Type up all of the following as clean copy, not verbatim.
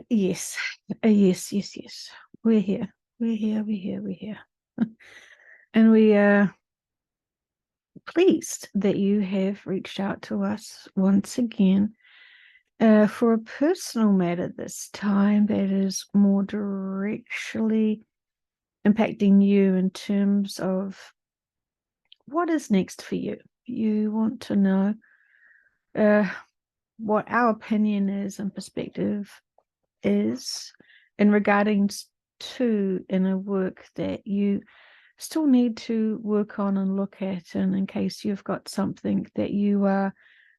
Yes, yes. We're here. We're here. And we are pleased that you have reached out to us once again for a personal matter this time that is more directly impacting you in terms of what is next for you. You want to know uh, what our opinion is and perspective is in regarding to inner work that you still need to work on and look at, and in case you've got something that you are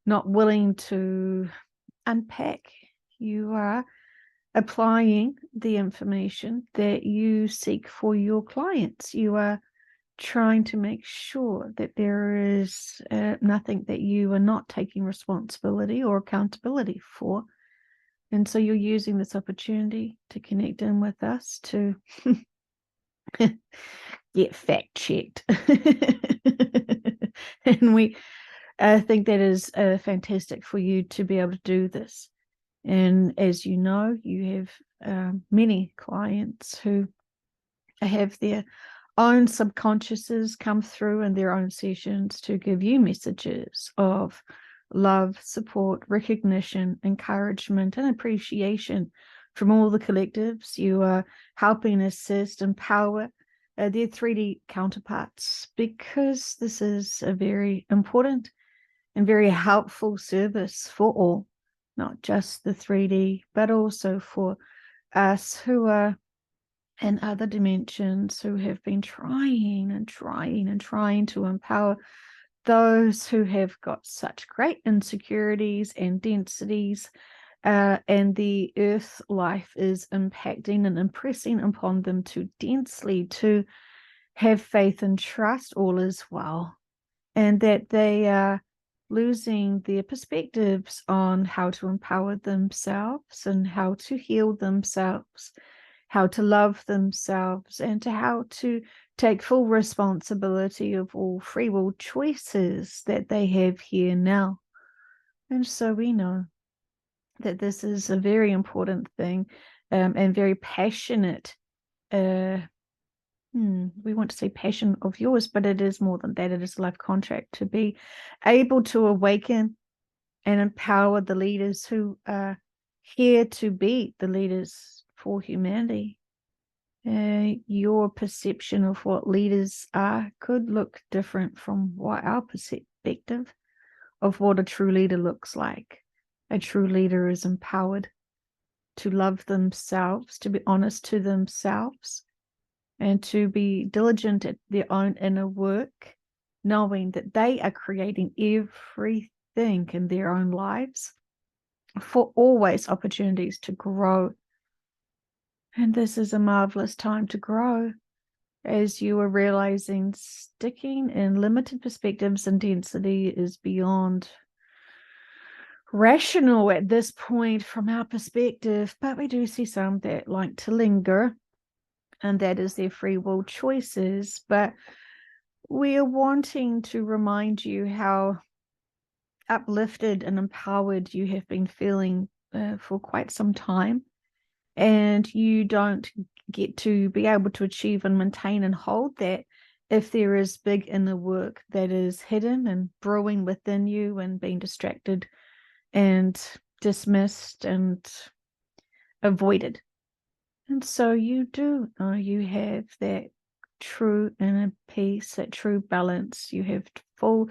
not willing to unpack, you are applying the information that you seek for your clients. You are trying to make sure that there is nothing that you are not taking responsibility or accountability for. And so you're using this opportunity to connect in with us to get fact checked. And we think that is fantastic for you to be able to do this. And as you know, you have many clients who have their own subconsciouses come through in their own sessions to give you messages of love, support, recognition, encouragement, and appreciation from all the collectives. You are helping assist, empower their 3D counterparts, because this is a very important and very helpful service for all, not just the 3D, but also for us who are in other dimensions, who have been trying to empower those who have got such great insecurities and densities, and the earth life is impacting and impressing upon them too densely to have faith and trust all is well, and that they are losing their perspectives on how to empower themselves and how to heal themselves, how to love themselves, and to how to take full responsibility of all free will choices that they have here now. And so we know that this is a very important thing, and very passionate. We want to say passion of yours, but it is more than that. It is a life contract to be able to awaken and empower the leaders who are here to be the leaders for humanity. Your perception of what leaders are could look different from what our perspective of what a true leader looks like. A true leader is empowered to love themselves, to be honest to themselves, and to be diligent at their own inner work, knowing that they are creating everything in their own lives for always opportunities to grow. And this is a marvelous time to grow, as you are realizing sticking in limited perspectives and density is beyond rational at this point from our perspective, but we do see some that like to linger, and that is their free will choices. But we are wanting to remind you how uplifted and empowered you have been feeling for quite some time, and you don't get to be able to achieve and maintain and hold that if there is big inner work that is hidden and brewing within you and being distracted and dismissed and avoided. And so you do know you have that true inner peace, that true balance. You have full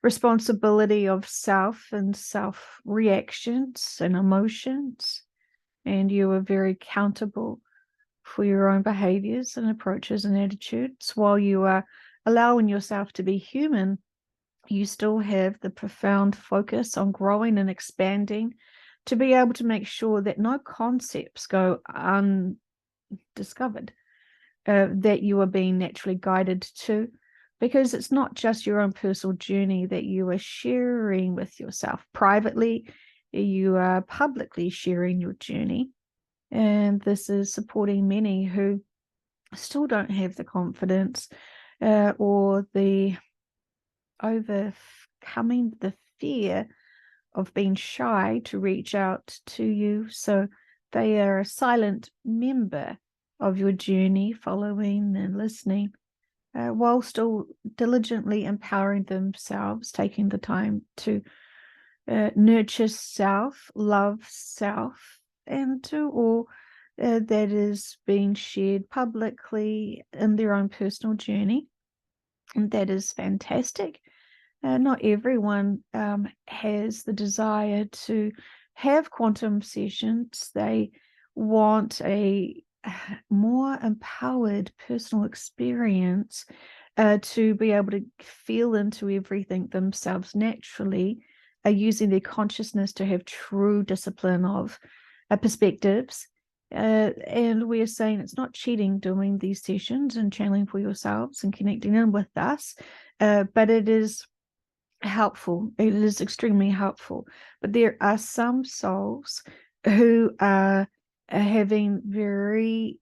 responsibility of self and self reactions and emotions, and you are very accountable for your own behaviors and approaches and attitudes. While you are allowing yourself to be human, you still have the profound focus on growing and expanding to be able to make sure that no concepts go undiscovered, that you are being naturally guided to, because it's not just your own personal journey that you are sharing with yourself privately, you are publicly sharing your journey. And this is supporting many who still don't have the confidence or the overcoming the fear of being shy to reach out to you. So they are a silent member of your journey, following and listening, while still diligently empowering themselves, taking the time to nurture self, love self, and to all that is being shared publicly in their own personal journey. And that is fantastic. Not everyone has the desire to have quantum sessions. They want a more empowered personal experience to be able to feel into everything themselves naturally, using their consciousness to have true discipline of perspectives. And we're saying it's not cheating doing these sessions and channeling for yourselves and connecting in with us, but it is helpful. It is extremely helpful. But there are some souls who are having very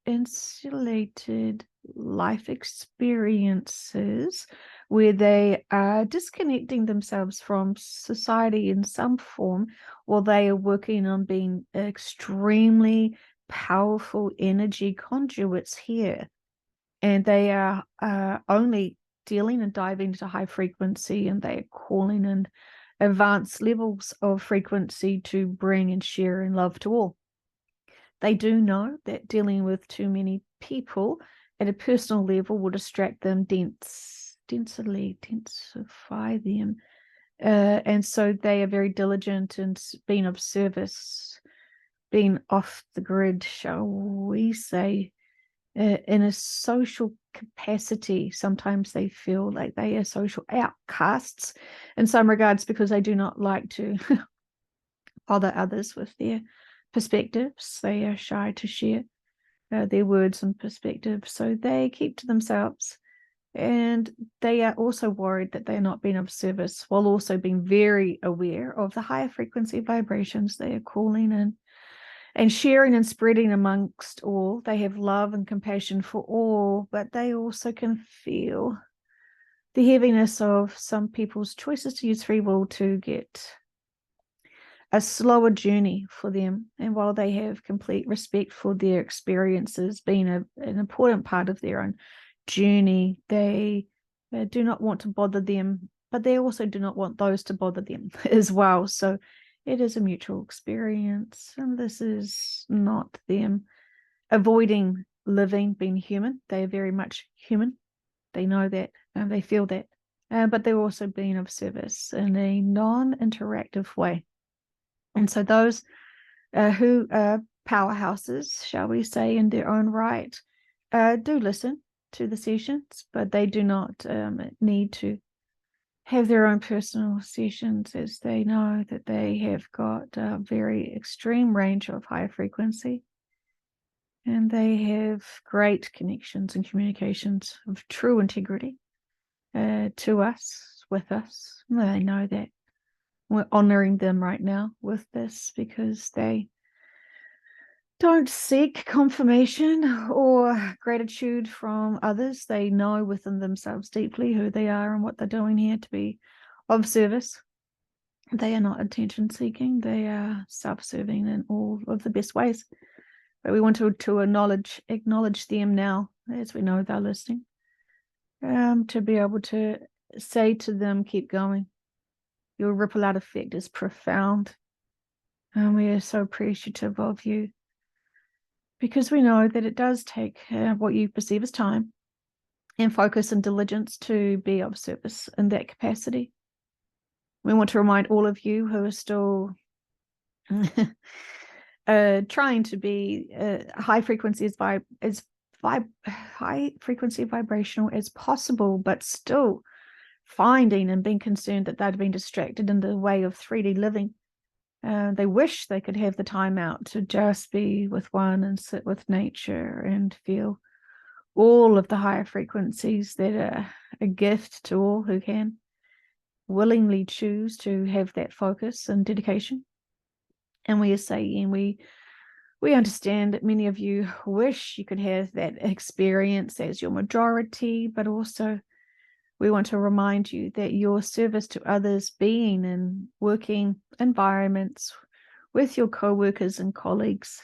insulated life experiences where they are disconnecting themselves from society in some form, while they are working on being extremely powerful energy conduits here. And they are only dealing and diving into high frequency, and they are calling in advanced levels of frequency to bring and share and love to all. They do know that dealing with too many people at a personal level will distract them, densify them. And so they are very diligent in being of service, being off the grid, shall we say, in a social capacity. Sometimes they feel like they are social outcasts in some regards because they do not like to bother others with their perspectives. They are shy to share their words and perspectives, so they keep to themselves. And they are also worried that they are not being of service, while also being very aware of the higher frequency vibrations they are calling in and sharing and spreading amongst all. They have love and compassion for all, but they also can feel the heaviness of some people's choices to use free will to get a slower journey for them. And while they have complete respect for their experiences being an important part of their own journey, they do not want to bother them, but they also do not want those to bother them as well. So it is a mutual experience, and this is not them avoiding living, being human. They are very much human. They know that, and they feel that, but they're also being of service in a non-interactive way. And so those who are powerhouses, shall we say, in their own right, do listen to the sessions, but they do not need to have their own personal sessions, as they know that they have got a very extreme range of high frequency, and they have great connections and communications of true integrity to us, with us. They know that we're honoring them right now with this because they don't seek confirmation or gratitude from others. They know within themselves deeply who they are and what they're doing here to be of service. They are not attention seeking. They are self-serving in all of the best ways. But we want to acknowledge them now, as we know they're listening, to be able to say to them, keep going. Your ripple out effect is profound. And we are so appreciative of you, because we know that it does take what you perceive as time and focus and diligence to be of service in that capacity. We want to remind all of you who are still trying to be high frequency high frequency vibrational as possible, but still finding and being concerned that they've been distracted in the way of 3D living. They wish they could have the time out to just be with one and sit with nature and feel all of the higher frequencies that are a gift to all who can willingly choose to have that focus and dedication. And we are saying we understand that many of you wish you could have that experience as your majority, but also we want to remind you that your service to others, being in working environments with your co-workers and colleagues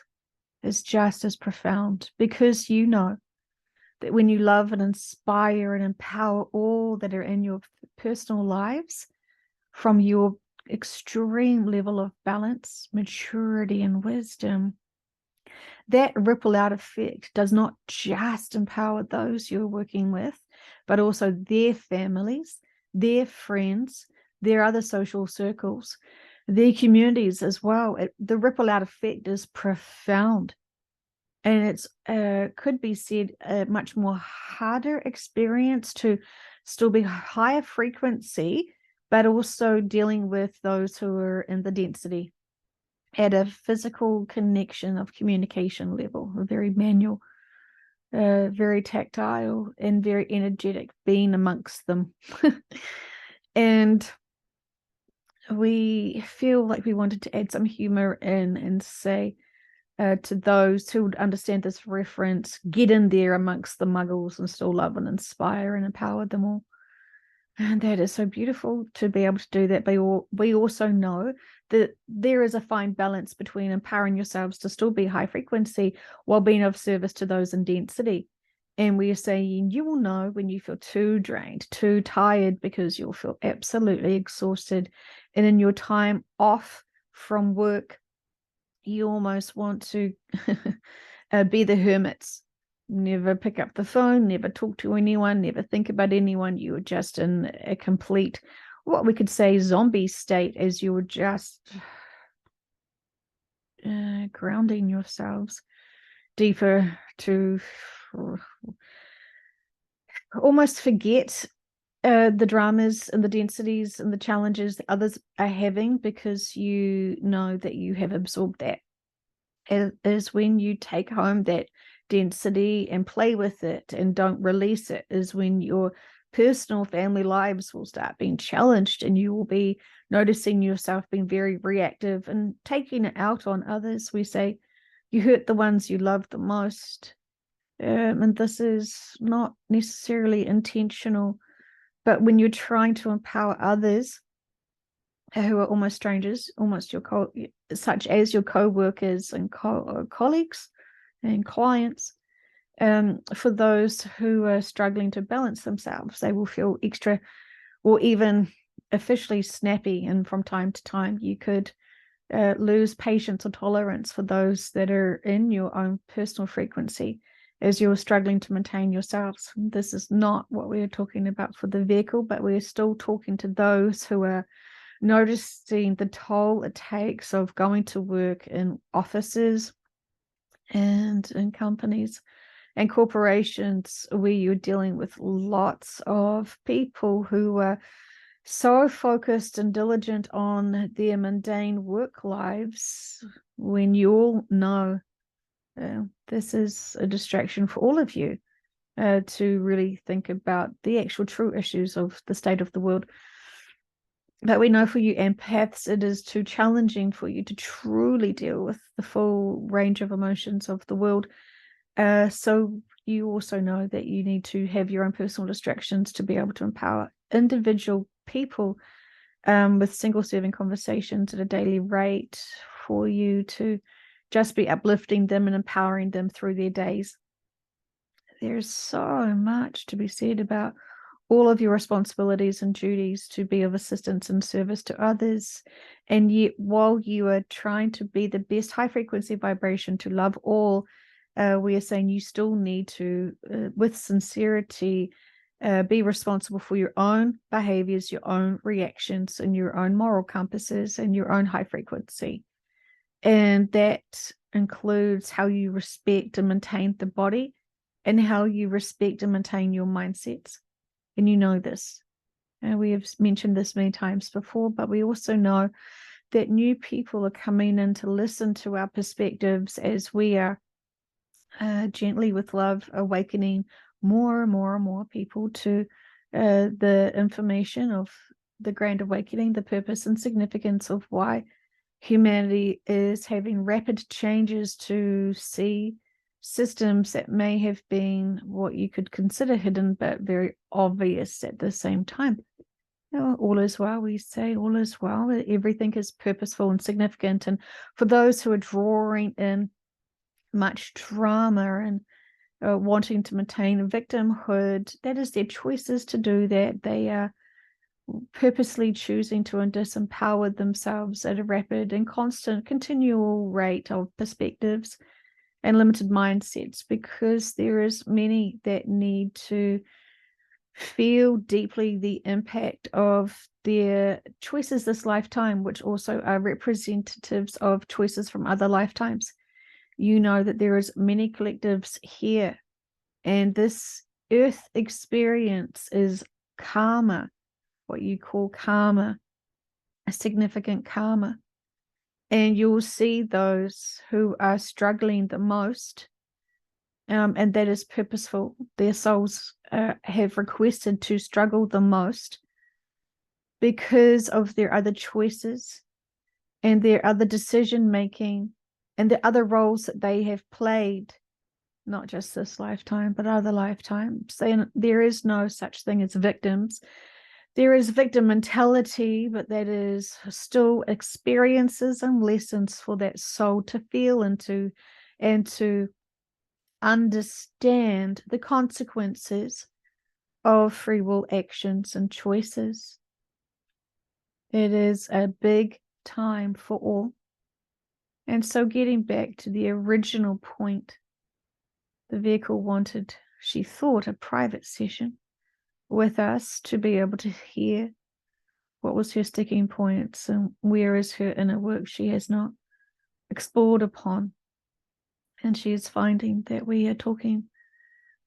is just as profound, because you know that when you love and inspire and empower all that are in your personal lives from your extreme level of balance, maturity, and wisdom, that ripple out effect does not just empower those you're working with, but also their families, their friends, their other social circles, their communities as well. The ripple out effect is profound. And it's could be said a much more harder experience to still be higher frequency, but also dealing with those who are in the density at a physical connection of communication level, a very manual, very tactile, and very energetic being amongst them. And we feel like we wanted to add some humor in and say to those who would understand this reference, get in there amongst the muggles and still love and inspire and empower them all. And that is so beautiful to be able to do that. But we also know that there is a fine balance between empowering yourselves to still be high frequency while being of service to those in density. And we are saying you will know when you feel too drained, too tired, because you'll feel absolutely exhausted. And in your time off from work, you almost want to be the hermits. Never pick up the phone, never talk to anyone, never think about anyone. You were just in a complete, what we could say, zombie state, as you were just grounding yourselves deeper to almost forget the dramas and the densities and the challenges that others are having, because you know that you have absorbed that. It is when you take home that density and play with it and don't release it, is when your personal family lives will start being challenged, and you will be noticing yourself being very reactive and taking it out on others. We say you hurt the ones you love the most. And this is not necessarily intentional, but when you're trying to empower others who are almost strangers, almost such as your co-workers and colleagues and clients, for those who are struggling to balance themselves, they will feel extra or even officially snappy. And from time to time, you could lose patience or tolerance for those that are in your own personal frequency as you're struggling to maintain yourselves. This is not what we're talking about for the vehicle, but we're still talking to those who are noticing the toll it takes of going to work in offices and in companies and corporations, where you're dealing with lots of people who are so focused and diligent on their mundane work lives, when you all know this is a distraction for all of you to really think about the actual true issues of the state of the world. But we know for you empaths, it is too challenging for you to truly deal with the full range of emotions of the world. So you also know that you need to have your own personal distractions to be able to empower individual people with single serving conversations at a daily rate, for you to just be uplifting them and empowering them through their days. There's so much to be said about all of your responsibilities and duties to be of assistance and service to others. And yet, while you are trying to be the best high frequency vibration to love all, we are saying you still need to, with sincerity, be responsible for your own behaviors, your own reactions, and your own moral compasses, and your own high frequency. And that includes how you respect and maintain the body, and how you respect and maintain your mindsets. And you know this. And we have mentioned this many times before, but we also know that new people are coming in to listen to our perspectives as we are gently, with love, awakening more and more and more people to the information of the Grand Awakening, the purpose and significance of why humanity is having rapid changes to see systems that may have been what you could consider hidden, but very obvious at the same time. All is well, we say, all is well. Everything is purposeful and significant. And for those who are drawing in much drama and wanting to maintain victimhood, that is their choices to do that. They are purposely choosing to disempower themselves at a rapid and constant, continual rate of perspectives and limited mindsets, because there is many that need to feel deeply the impact of their choices this lifetime, which also are representatives of choices from other lifetimes. You know that there is many collectives here, and this earth experience is karma, what you call karma, a significant karma. And you'll see those who are struggling the most, and that is purposeful. Their souls have requested to struggle the most because of their other choices and their other decision making and the other roles that they have played, not just this lifetime, but other lifetimes. There is no such thing as victims. There is victim mentality, but that is still experiences and lessons for that soul to feel into and to understand the consequences of free will actions and choices. It is a big time for all. And so getting back to the original point, the vehicle wanted, she thought, a private session with us to be able to hear what was her sticking points and where is her inner work she has not explored upon. And she is finding that we are talking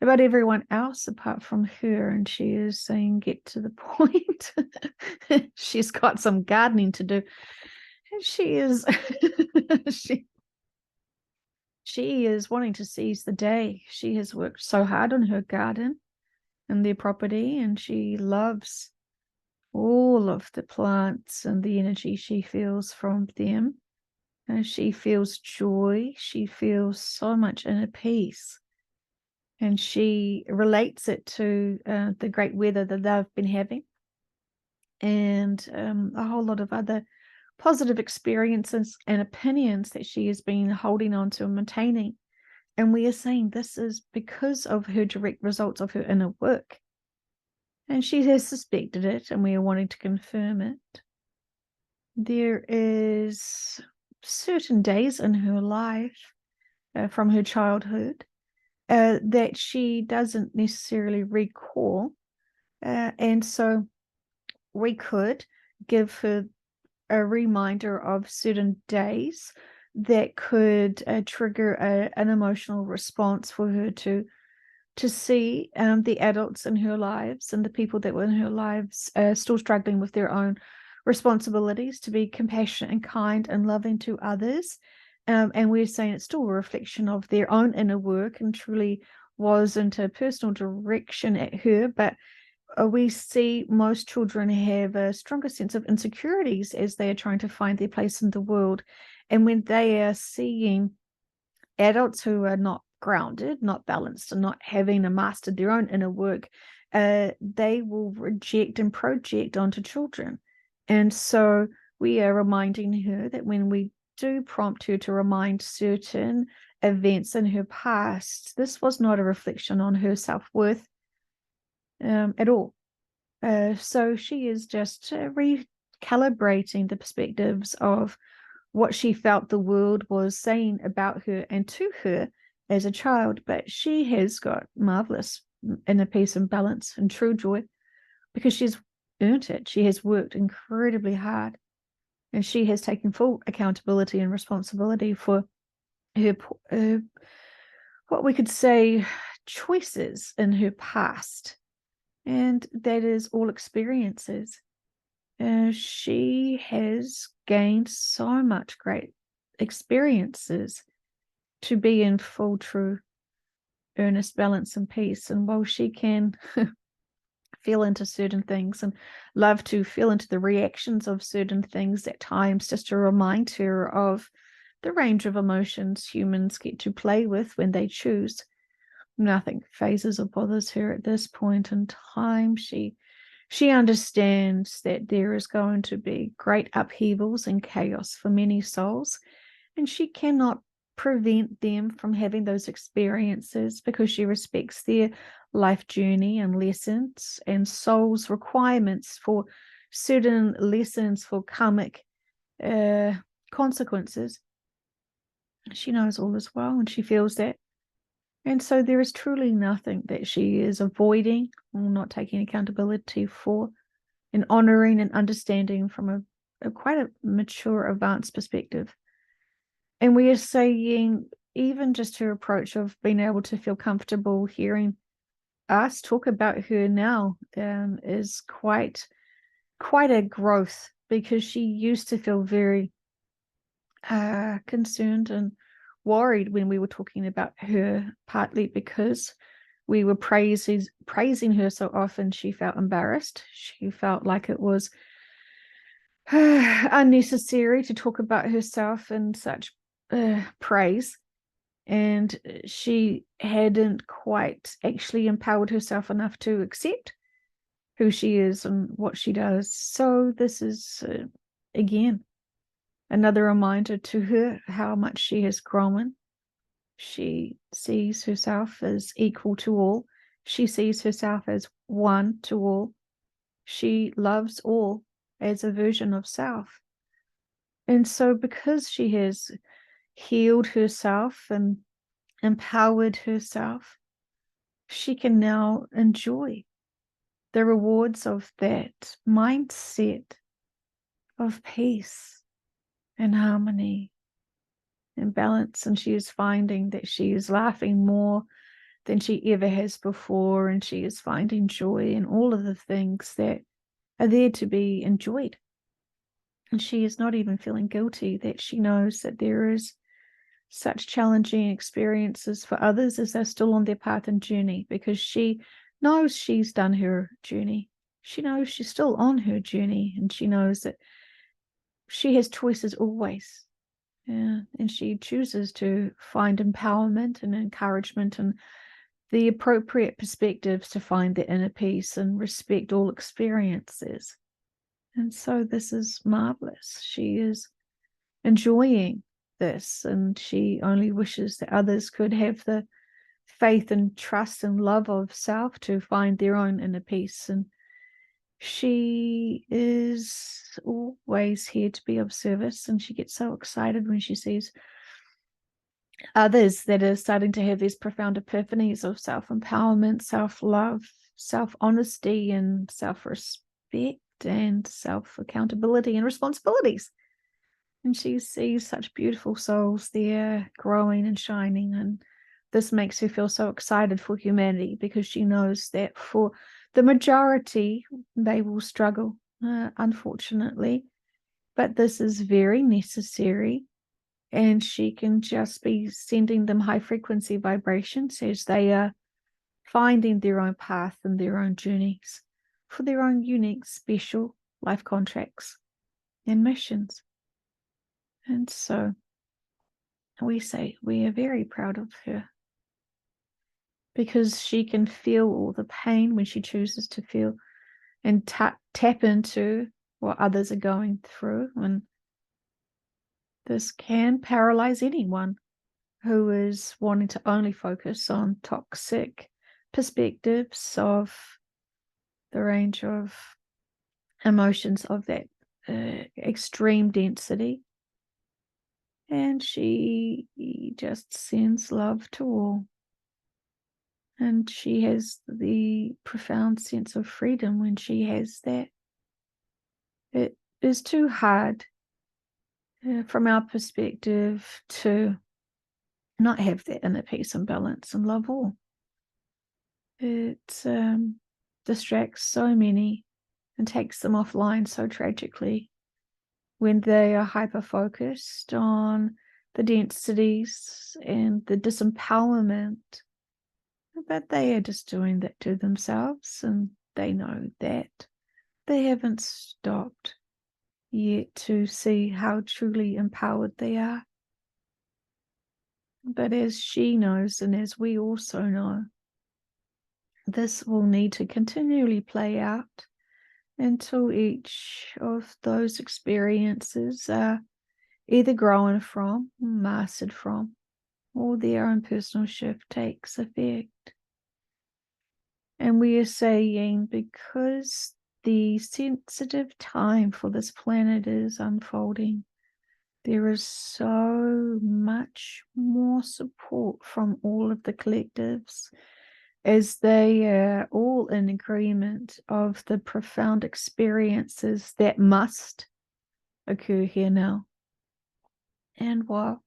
about everyone else apart from her, and she is saying, get to the point. She's got some gardening to do. And she is she is wanting to seize the day. She has worked so hard on her garden and their property, and she loves all of the plants and the energy she feels from them. And she feels joy. She feels so much inner peace. And she relates it to the great weather that they've been having and a whole lot of other positive experiences and opinions that she has been holding on to and maintaining. And we are saying this is because of her direct results of her inner work. And she has suspected it, and we are wanting to confirm it. There is certain days in her life from her childhood that she doesn't necessarily recall. And so we could give her a reminder of certain days that could trigger an emotional response for her to see the adults in her lives and the people that were in her lives still struggling with their own responsibilities to be compassionate and kind and loving to others. And we're saying it's still a reflection of their own inner work and truly wasn't a personal direction at her, but we see most children have a stronger sense of insecurities as they are trying to find their place in the world. And when they are seeing adults who are not grounded, not balanced, and not having mastered their own inner work, they will reject and project onto children. And so we are reminding her that when we do prompt her to remind certain events in her past, this was not a reflection on her self-worth at all. So she is just recalibrating the perspectives of what she felt the world was saying about her and to her as a child. But she has got marvelous inner peace and balance and true joy because she's earned it. She has worked incredibly hard, and she has taken full accountability and responsibility for her what we could say choices in her past. And that is all experiences. She has gained so much great experiences to be in full, true, earnest balance and peace. And while she can feel into certain things and love to feel into the reactions of certain things at times, just to remind her of the range of emotions humans get to play with when they choose, nothing phases or bothers her at this point in time. She She understands that there is going to be great upheavals and chaos for many souls, and she cannot prevent them from having those experiences because she respects their life journey and lessons and soul's requirements for certain lessons for karmic consequences. She knows all as well, and she feels that. And so there is truly nothing that she is avoiding or not taking accountability for, and honoring and understanding from a quite a mature, advanced perspective. And we are saying, even just her approach of being able to feel comfortable hearing us talk about her now is quite a growth, because she used to feel very concerned and worried when we were talking about her, partly because we were praising her so often. She felt embarrassed. She felt like it was unnecessary to talk about herself in such praise, and she hadn't quite actually empowered herself enough to accept who she is and what she does. So this is again another reminder to her how much she has grown. She sees herself as equal to all. She sees herself as one to all. She loves all as a version of self. And so because she has healed herself and empowered herself, she can now enjoy the rewards of that mindset of peace and harmony and balance. And she is finding that she is laughing more than she ever has before, and she is finding joy in all of the things that are there to be enjoyed. And she is not even feeling guilty that she knows that there is such challenging experiences for others as they're still on their path and journey, because she knows she's done her journey. She knows she's still on her journey, and she knows that she has choices always. Yeah, and she chooses to find empowerment and encouragement and the appropriate perspectives to find the inner peace and respect all experiences. And so this is marvelous. She is enjoying this, and she only wishes that others could have the faith and trust and love of self to find their own inner peace. And she is always here to be of service, and she gets so excited when she sees others that are starting to have these profound epiphanies of self-empowerment, self-love, self-honesty, and self-respect, and self-accountability and responsibilities. And she sees such beautiful souls there growing and shining. And this makes her feel so excited for humanity, because she knows that for the majority, they will struggle, unfortunately. But this is very necessary. And she can just be sending them high frequency vibrations as they are finding their own path and their own journeys for their own unique, special life contracts and missions. And so we say we are very proud of her, because she can feel all the pain when she chooses to feel and tap into what others are going through. And this can paralyze anyone who is wanting to only focus on toxic perspectives of the range of emotions of that extreme density. And she just sends love to all. And she has the profound sense of freedom when she has that. It is too hard from our perspective to not have that inner peace and balance and love all. It distracts so many and takes them offline so tragically when they are hyper-focused on the densities and the disempowerment. But they are just doing that to themselves, and they know that. They haven't stopped yet to see how truly empowered they are. But as she knows, and as we also know, this will need to continually play out until each of those experiences are either grown from, mastered from, or their own personal shift takes effect. And we are saying, because the sensitive time for this planet is unfolding, there is so much more support from all of the collectives as they are all in agreement of the profound experiences that must occur here now. And while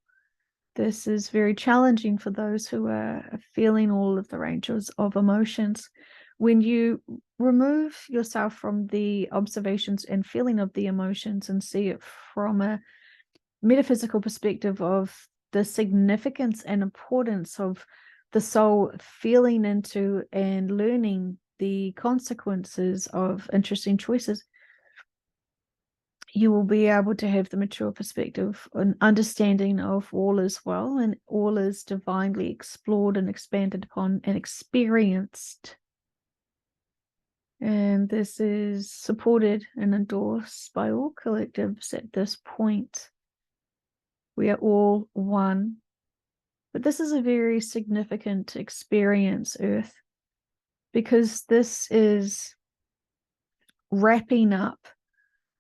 this is very challenging for those who are feeling all of the ranges of emotions, when you remove yourself from the observations and feeling of the emotions and see it from a metaphysical perspective of the significance and importance of the soul feeling into and learning the consequences of interesting choices, you will be able to have the mature perspective and understanding of all is well and all is divinely explored and expanded upon and experienced. And this is supported and endorsed by all collectives at this point. We are all one. But this is a very significant experience, Earth, because this is wrapping up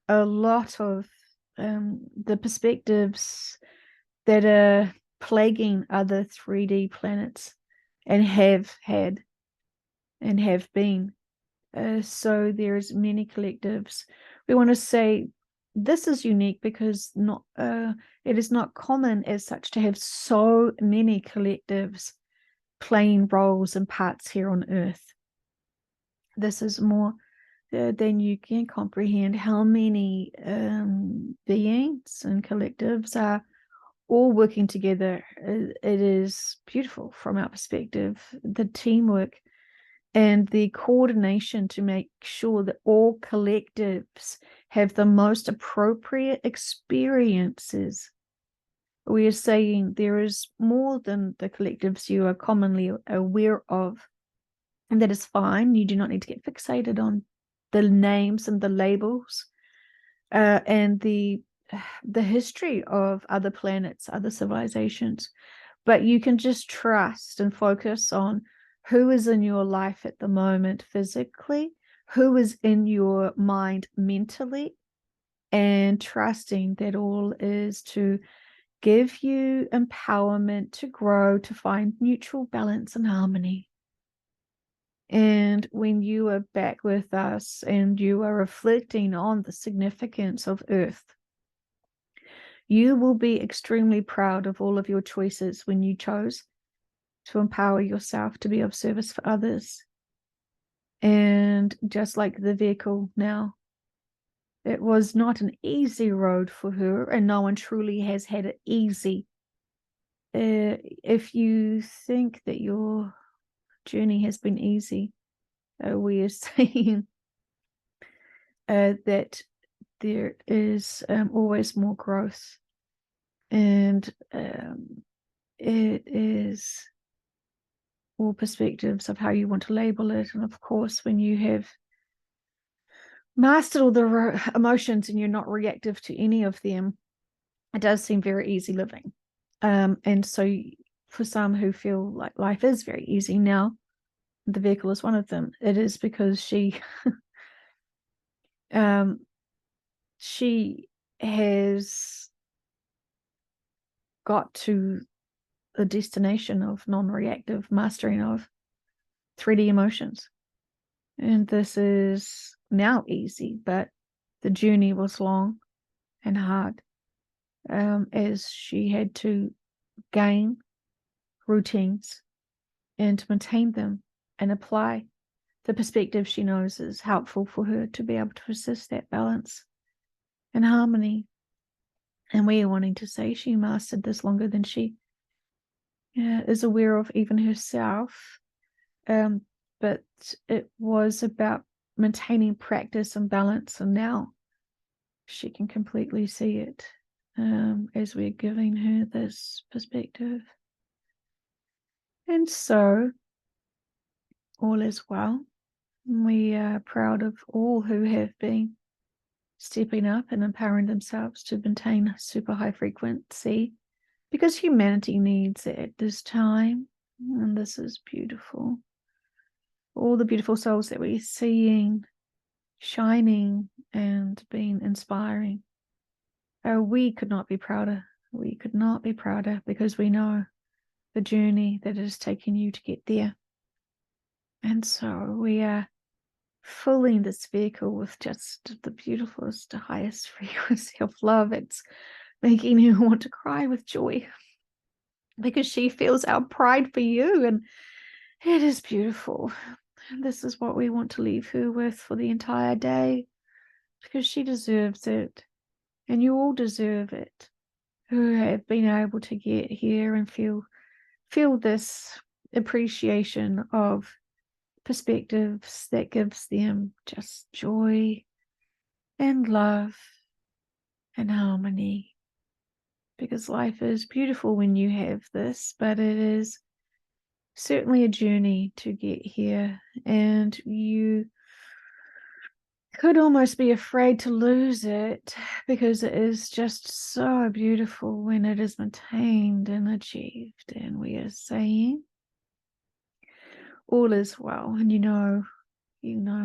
a lot of the perspectives that are plaguing other 3D planets and have had and have been. So there's many collectives. We want to say this is unique because it is not common as such to have so many collectives playing roles and parts here on Earth. This is more than you can comprehend how many beings and collectives are all working together. It is beautiful from our perspective, the teamwork and the coordination to make sure that all collectives have the most appropriate experiences. We are saying there is more than the collectives you are commonly aware of, and that is fine. You do not need to get fixated on the names and the labels and the history of other planets, other civilizations, but you can just trust and focus on who is in your life at the moment physically, who is in your mind mentally, and trusting that all is to give you empowerment to grow, to find neutral balance and harmony. And when you are back with us and you are reflecting on the significance of Earth, you will be extremely proud of all of your choices when you chose to empower yourself to be of service for others. And just like the vehicle now, it was not an easy road for her, and no one truly has had it easy. If you think that your journey has been easy, we are saying that there is always more growth, and it is all perspectives of how you want to label it. And of course, when you have mastered all the emotions and you're not reactive to any of them, it does seem very easy living. And so for some who feel like life is very easy now, the vehicle is one of them. It is because she she has got to the destination of non-reactive mastering of 3D emotions. And this is now easy, but the journey was long and hard, as she had to gain routines and to maintain them and apply the perspective she knows is helpful for her to be able to assist that balance and harmony. And we are wanting to say she mastered this longer than she is aware of even herself. But it was about maintaining practice and balance, and now she can completely see it as we're giving her this perspective. And so all is well. We are proud of all who have been stepping up and empowering themselves to maintain super high frequency, because humanity needs it at this time. And this is beautiful. All the beautiful souls that we're seeing shining and being inspiring. We could not be prouder. We could not be prouder, because we know the journey that it has taken you to get there. And so we are filling this vehicle with just the beautifulest, highest frequency of love. It's making you want to cry with joy, because she feels our pride for you, and it is beautiful. And this is what we want to leave her with for the entire day, because she deserves it, and you all deserve it, who have been able to get here and feel this appreciation of perspectives that gives them just joy and love and harmony. Because life is beautiful when you have this, but it is certainly a journey to get here, and you could almost be afraid to lose it, because it is just so beautiful when it is maintained and achieved. And we are saying all is well, and you know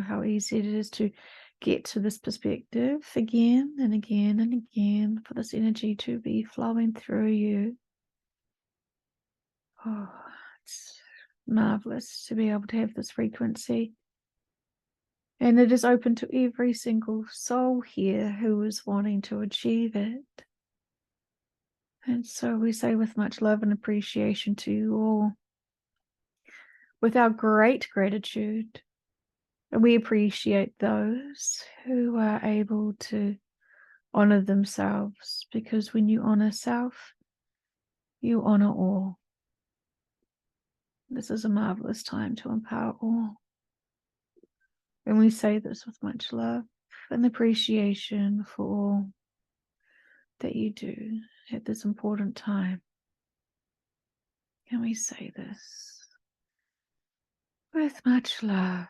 how easy it is to get to this perspective again and again and again, for this energy to be flowing through you. Oh, it's marvelous to be able to have this frequency. And it is open to every single soul here who is wanting to achieve it. And so we say, with much love and appreciation to you all, with our great gratitude, we appreciate those who are able to honor themselves, because when you honor self, you honor all. This is a marvelous time to empower all. And we say this with much love and appreciation for all that you do at this important time. And we say this with much love